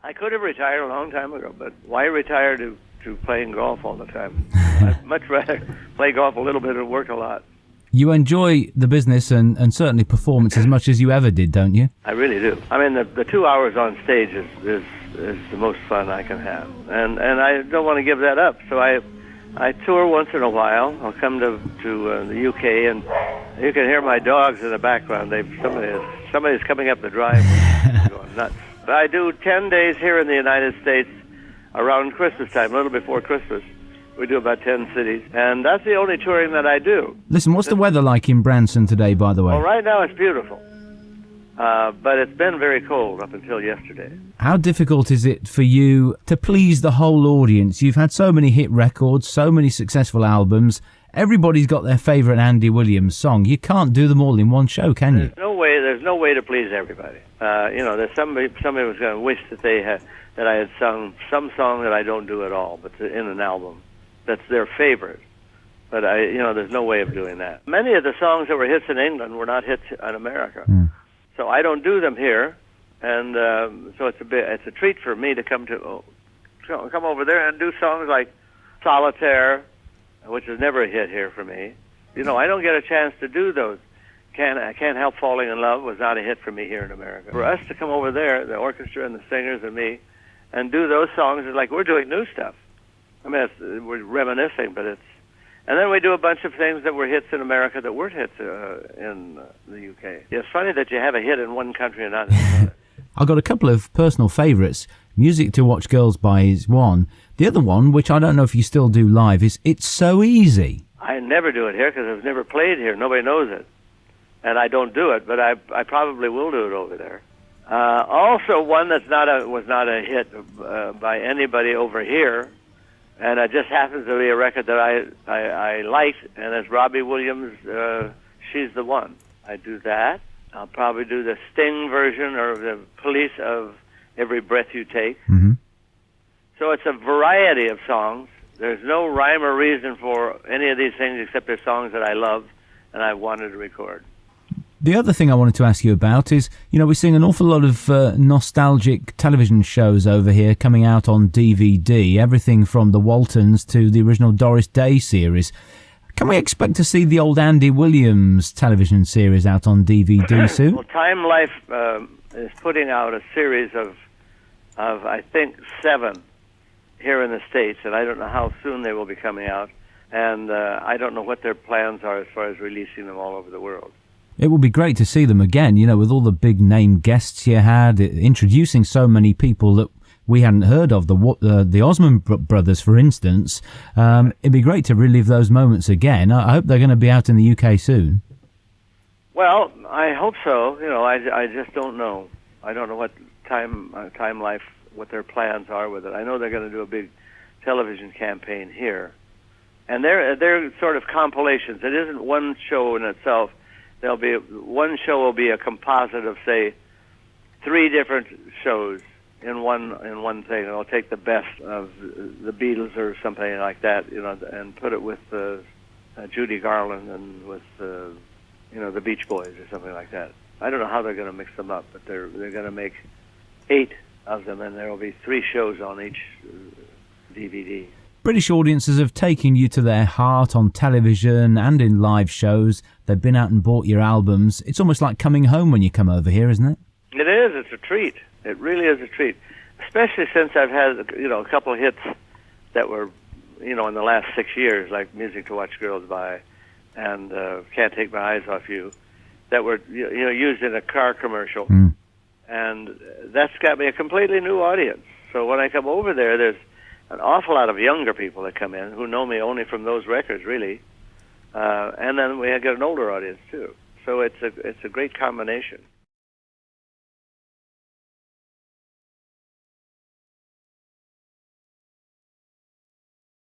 I could have retired a long time ago, but why retire to playing golf all the time? I'd much rather play golf a little bit and work a lot. You enjoy the business and certainly performance as much as you ever did, don't you? I really do. I mean, the 2 hours on stage is the most fun I can have, and I don't want to give that up. So I tour once in a while. I'll come to the UK, and you can hear my dogs in the background. Somebody's coming up the drive, going nuts. But I do 10 days here in the United States around Christmas time, a little before Christmas. We do about 10 cities, and that's the only touring that I do. Listen, what's the weather like in Branson today, by the way? Well, right now it's beautiful, but it's been very cold up until yesterday. How difficult is it for you to please the whole audience? You've had so many hit records, so many successful albums. Everybody's got their favourite Andy Williams song. You can't do them all in one show, can you? There's no way to please everybody. There's somebody was going to wish that I had sung some song that I don't do at all, but in an album. That's their favorite. But there's no way of doing that. Many of the songs that were hits in England were not hits in America. So I don't do them here, and so it's a treat for me to come over there and do songs like Solitaire, which is never a hit here for me. I don't get a chance to do those. I Can't Help Falling in Love was not a hit for me here in America. For us to come over there, the orchestra and the singers and me, and do those songs is like we're doing new stuff. I mean, we're reminiscing, but it's... And then we do a bunch of things that were hits in America that weren't hits in the UK. It's funny that you have a hit in one country and not in another. I've got a couple of personal favourites. Music to Watch Girls By is one. The other one, which I don't know if you still do live, is It's So Easy. I never do it here because I've never played here. Nobody knows it. And I don't do it, but I probably will do it over there. Also, one that's was not a hit by anybody over here, and it just happens to be a record that I liked, and it's Robbie Williams' She's the One. I do that. I'll probably do the Sting version or the Police of Every Breath You Take. Mm-hmm. So it's a variety of songs. There's no rhyme or reason for any of these things except they're songs that I love and I wanted to record. The other thing I wanted to ask you about is, we're seeing an awful lot of nostalgic television shows over here coming out on DVD, everything from the Waltons to the original Doris Day series. Can we expect to see the old Andy Williams television series out on DVD soon? Well, Time Life is putting out a series of I think 7 here in the States, and I don't know how soon they will be coming out, and I don't know what their plans are as far as releasing them all over the world. It would be great to see them again, with all the big name guests you had, introducing so many people that we hadn't heard of, the Osmond brothers, for instance. It'd be great to relive those moments again. I hope they're going to be out in the UK soon. Well, I hope so. I just don't know. I don't know what Time Life, what their plans are with it. I know they're going to do a big television campaign here, and they're sort of compilations. It isn't one show in itself. One show will be a composite of, say, 3 different shows in one thing. And I'll take the best of the Beatles or something like that, and put it with Judy Garland and with the Beach Boys or something like that. I don't know how they're going to mix them up, but they're going to make 8 of them, and there will be 3 shows on each DVD. British audiences have taken you to their heart on television and in live shows. They've been out and bought your albums. It's almost like coming home when you come over here, isn't it? It is. It's a treat. It really is a treat, especially since I've had a couple of hits that were in the last 6 years, like Music to Watch Girls By and Can't Take My Eyes Off You, that were used in a car commercial, and that's got me a completely new audience. So when I come over there, there's an awful lot of younger people that come in who know me only from those records, really, and then we get an older audience too. So it's a great combination.